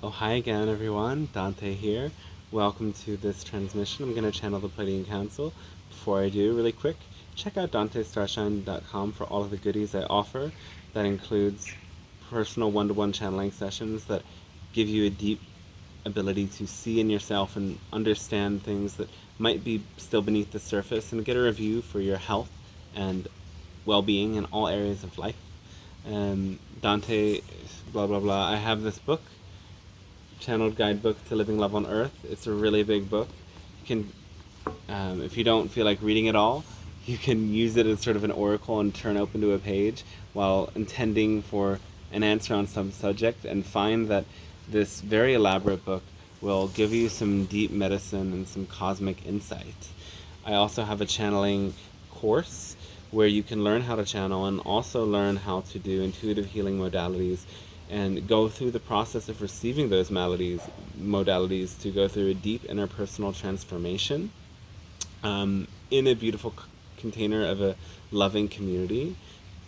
Oh, hi again, everyone. Dante here. Welcome to this transmission. I'm going to channel the Pleiadian Council. Before I do, really quick, check out DanteStarshine.com for all of the goodies I offer. That includes personal one-to-one channeling sessions that give you a deep ability to see in yourself and understand things that might be still beneath the surface, and get a review for your health and well-being in all areas of life. Dante, blah, blah, blah. I have this book, Channeled Guidebook to Living Love on Earth. It's a really big book. You can, if you don't feel like reading it all, you can use it as sort of an oracle and turn open to a page while intending for an answer on some subject, and find that this very elaborate book will give you some deep medicine and some cosmic insight. I also have a channeling course where you can learn how to channel and also learn how to do intuitive healing modalities and go through the process of receiving those modalities to go through a deep interpersonal transformation in a beautiful container of a loving community.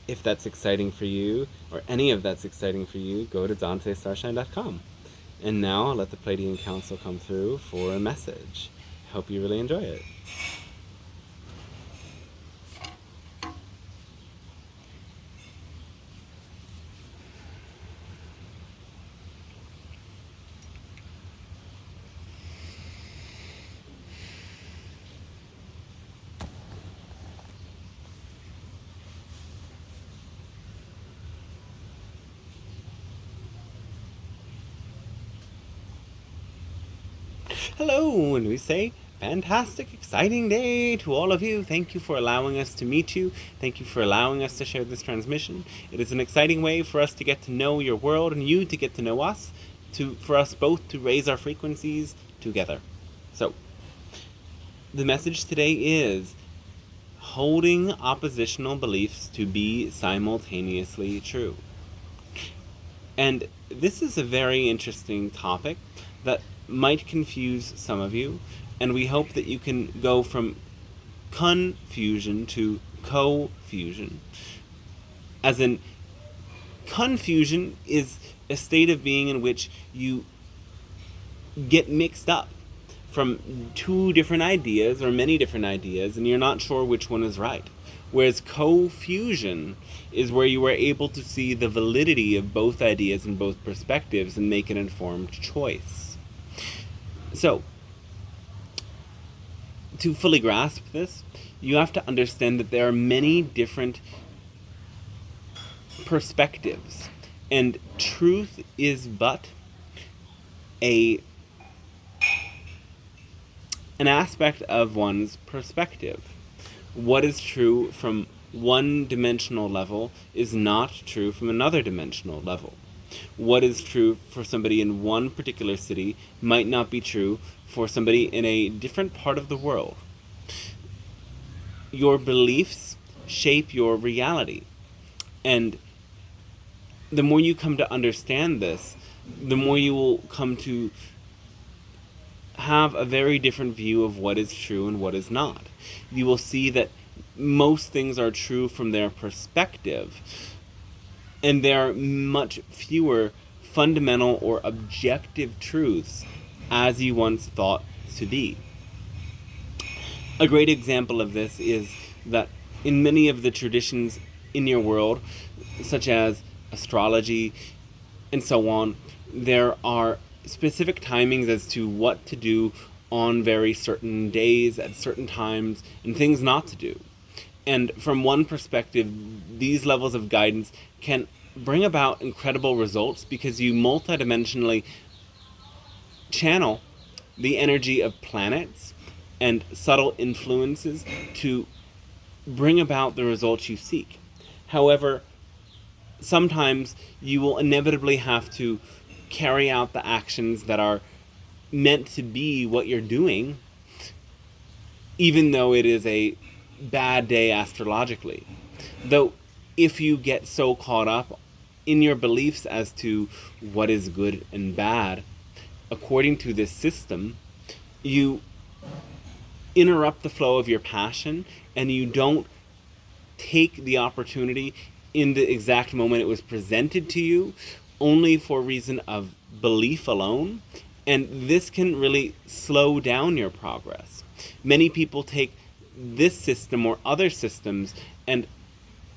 If that's exciting for you, or any of that's exciting for you, go to DanteStarshine.com. And now I'll let the Pleiadian Council come through for a message. Hope you really enjoy it. Hello, and we say, fantastic, exciting day to all of you. Thank you for allowing us to meet you. Thank you for allowing us to share this transmission. It is an exciting way for us to get to know your world and you to get to know us, for us both to raise our frequencies together. So, the message today is holding oppositional beliefs to be simultaneously true. And this is a very interesting topic that might confuse some of you, and we hope that you can go from confusion to co-fusion. As in, confusion is a state of being in which you get mixed up from two different ideas or many different ideas, and you're not sure which one is right. Whereas co-fusion is where you are able to see the validity of both ideas and both perspectives and make an informed choice. So, to fully grasp this, you have to understand that there are many different perspectives, and truth is but an aspect of one's perspective. What is true from one dimensional level is not true from another dimensional level. What is true for somebody in one particular city might not be true for somebody in a different part of the world. Your beliefs shape your reality. And the more you come to understand this, the more you will come to have a very different view of what is true and what is not. You will see that most things are true from their perspective, and there are much fewer fundamental or objective truths as you once thought to be. A great example of this is that in many of the traditions in your world, such as astrology and so on, there are specific timings as to what to do on very certain days at certain times, and things not to do. And from one perspective, these levels of guidance can bring about incredible results because you multidimensionally channel the energy of planets and subtle influences to bring about the results you seek. However, sometimes you will inevitably have to carry out the actions that are meant to be what you're doing, even though it is a bad day astrologically. Though, if you get so caught up in your beliefs as to what is good and bad, according to this system, you interrupt the flow of your passion, and you don't take the opportunity in the exact moment it was presented to you, only for reason of belief alone, and this can really slow down your progress. Many people take this system or other systems and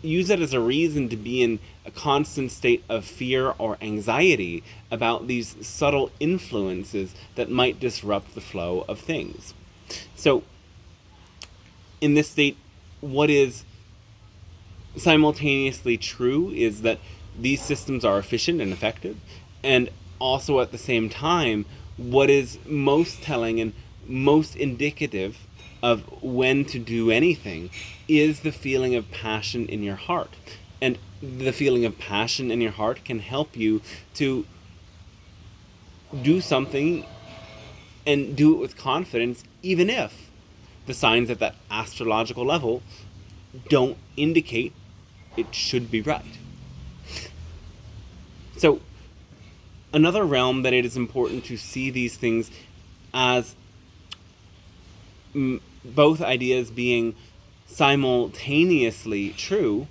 use it as a reason to be in a constant state of fear or anxiety about these subtle influences that might disrupt the flow of things. So, in this state, what is simultaneously true is that these systems are efficient and effective, and also at the same time, what is most telling and most indicative of when to do anything is the feeling of passion in your heart. And the feeling of passion in your heart can help you to do something and do it with confidence, even if the signs at that astrological level don't indicate it should be right. So, another realm that it is important to see these things as both ideas being simultaneously true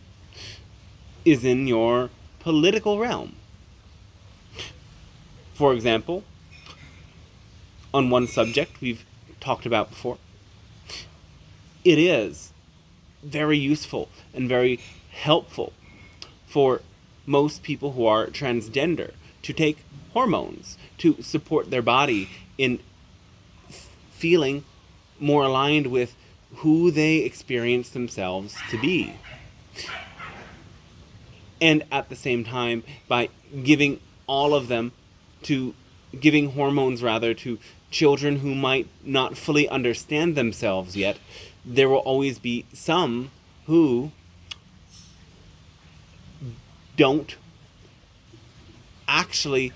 is in your political realm. For example, on one subject we've talked about before, it is very useful and very helpful for most people who are transgender to take hormones to support their body in feeling more aligned with who they experience themselves to be. And at the same time, by giving hormones to children who might not fully understand themselves yet, there will always be some who don't actually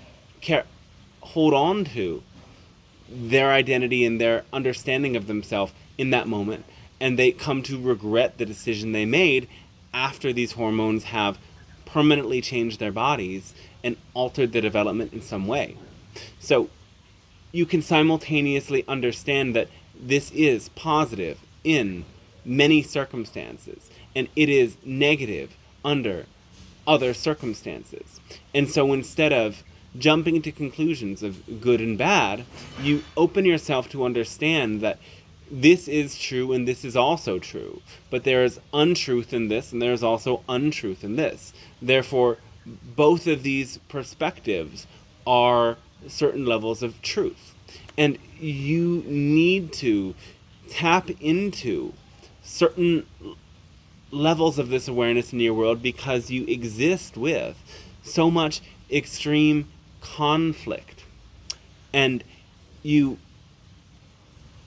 hold on to their identity and their understanding of themselves in that moment, and they come to regret the decision they made after these hormones have permanently changed their bodies and altered their development in some way. So you can simultaneously understand that this is positive in many circumstances, and it is negative under other circumstances. And so instead of jumping to conclusions of good and bad, you open yourself to understand that this is true and this is also true, but there is untruth in this and there is also untruth in this. Therefore, both of these perspectives are certain levels of truth. And you need to tap into certain levels of this awareness in your world because you exist with so much extreme conflict, and you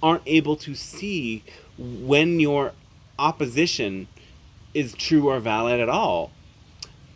aren't able to see when your opposition is true or valid at all.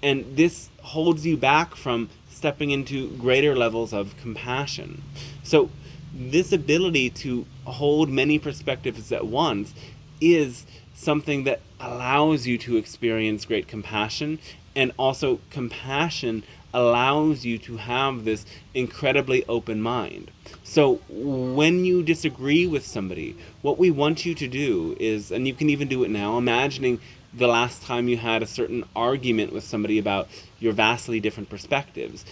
And this holds you back from stepping into greater levels of compassion. So this ability to hold many perspectives at once is something that allows you to experience great compassion, and also compassion allows you to have this incredibly open mind. So when you disagree with somebody, what we want you to do is, and you can even do it now, imagining the last time you had a certain argument with somebody about your vastly different perspectives.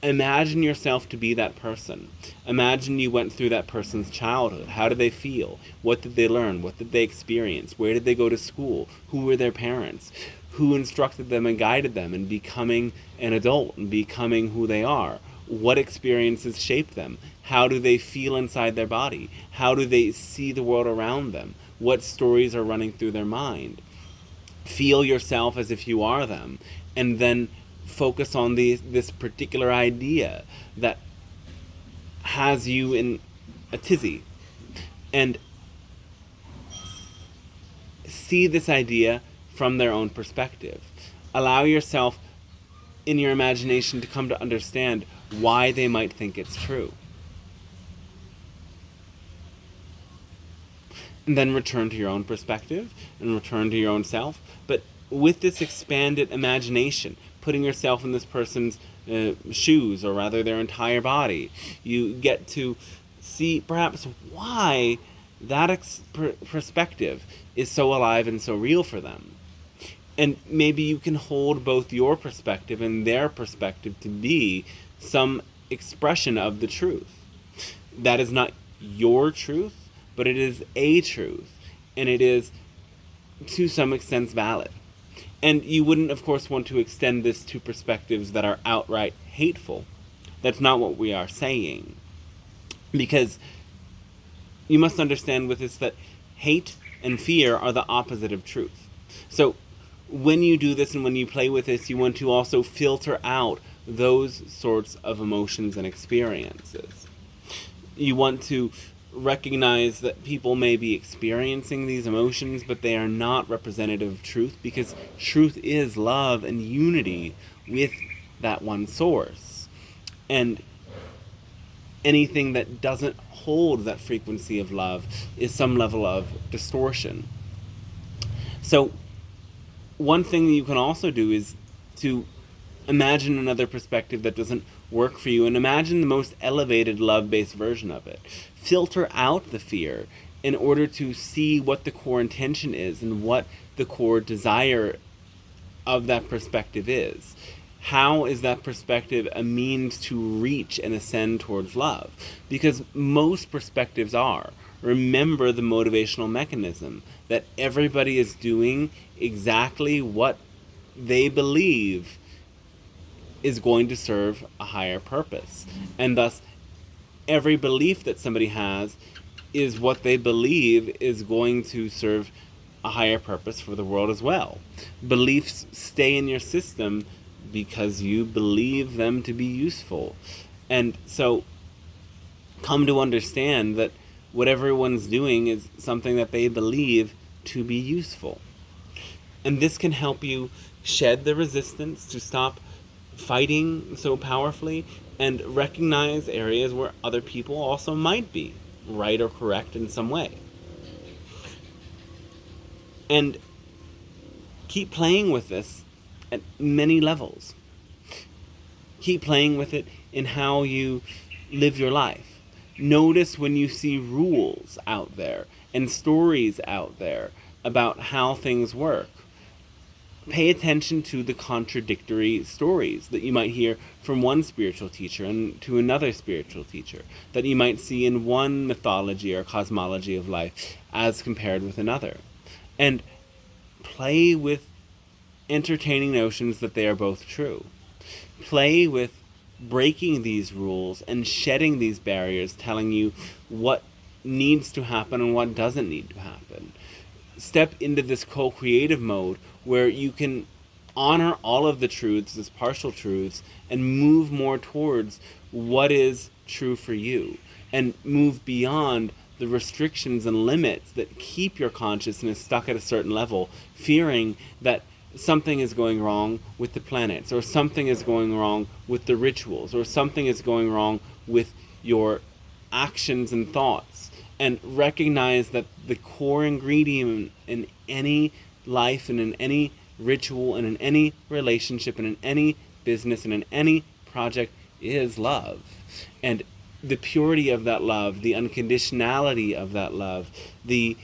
Imagine yourself to be that person. Imagine you went through that person's childhood. How did they feel? What did they learn? What did they experience? Where did they go to school? Who were their parents? Who instructed them and guided them in becoming an adult and becoming who they are? What experiences shaped them? How do they feel inside their body? How do they see the world around them? What stories are running through their mind? Feel yourself as if you are them, and then focus on this particular idea that has you in a tizzy, and see this idea from their own perspective. Allow yourself in your imagination to come to understand why they might think it's true. And then return to your own perspective and return to your own self. But with this expanded imagination, putting yourself in this person's shoes, or rather their entire body, you get to see perhaps why that perspective is so alive and so real for them. And maybe you can hold both your perspective and their perspective to be some expression of the truth. That is not your truth, but it is a truth, and it is to some extent valid. And you wouldn't, of course, want to extend this to perspectives that are outright hateful. That's not what we are saying. Because you must understand with this that hate and fear are the opposite of truth. So when you do this and when you play with this, you want to also filter out those sorts of emotions and experiences. You want to recognize that people may be experiencing these emotions, but they are not representative of truth, because truth is love and unity with that one source. And anything that doesn't hold that frequency of love is some level of distortion. So one thing that you can also do is to imagine another perspective that doesn't work for you, and imagine the most elevated love-based version of it. Filter out the fear in order to see what the core intention is and what the core desire of that perspective is. How is that perspective a means to reach and ascend towards love? Because most perspectives are. Remember the motivational mechanism, that everybody is doing exactly what they believe is going to serve a higher purpose. And thus, every belief that somebody has is what they believe is going to serve a higher purpose for the world as well. Beliefs stay in your system because you believe them to be useful. And so, come to understand that what everyone's doing is something that they believe to be useful. And this can help you shed the resistance to stop fighting so powerfully and recognize areas where other people also might be right or correct in some way. And keep playing with this at many levels. Keep playing with it in how you live your life. Notice when you see rules out there and stories out there about how things work. Pay attention to the contradictory stories that you might hear from one spiritual teacher and to another spiritual teacher, that you might see in one mythology or cosmology of life as compared with another. And play with entertaining notions that they are both true. Play with breaking these rules and shedding these barriers, telling you what needs to happen and what doesn't need to happen. Step into this co-creative mode where you can honor all of the truths as partial truths and move more towards what is true for you, and move beyond the restrictions and limits that keep your consciousness stuck at a certain level, fearing that something is going wrong with the planets, or something is going wrong with the rituals, or something is going wrong with your actions and thoughts. And recognize that the core ingredient in any life and in any ritual and in any relationship and in any business and in any project is love. And the purity of that love, the unconditionality of that love, the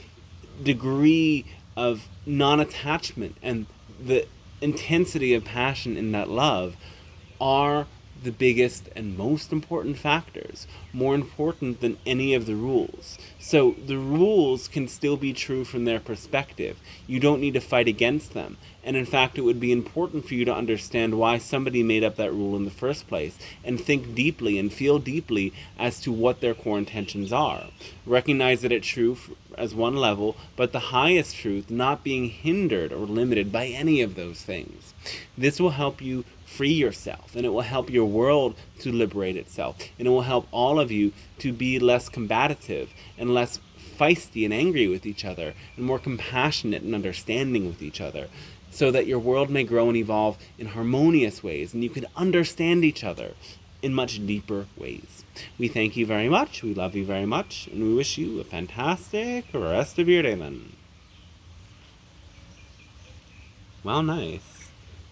degree of non-attachment and the intensity of passion in that love are the biggest and most important factors, more important than any of the rules. So the rules can still be true from their perspective. You don't need to fight against them. And in fact, it would be important for you to understand why somebody made up that rule in the first place, and think deeply and feel deeply as to what their core intentions are. Recognize that it's true as one level, but the highest truth not being hindered or limited by any of those things. This will help you free yourself, and it will help your world to liberate itself, and it will help all of you to be less combative and less feisty and angry with each other, and more compassionate and understanding with each other, so that your world may grow and evolve in harmonious ways, and you can understand each other in much deeper ways. We thank you very much, we love you very much, and we wish you a fantastic rest of your day then. Well, nice.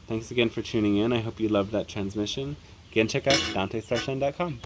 Thanks again for tuning in. I hope you loved that transmission. Again, check out DanteStarshine.com.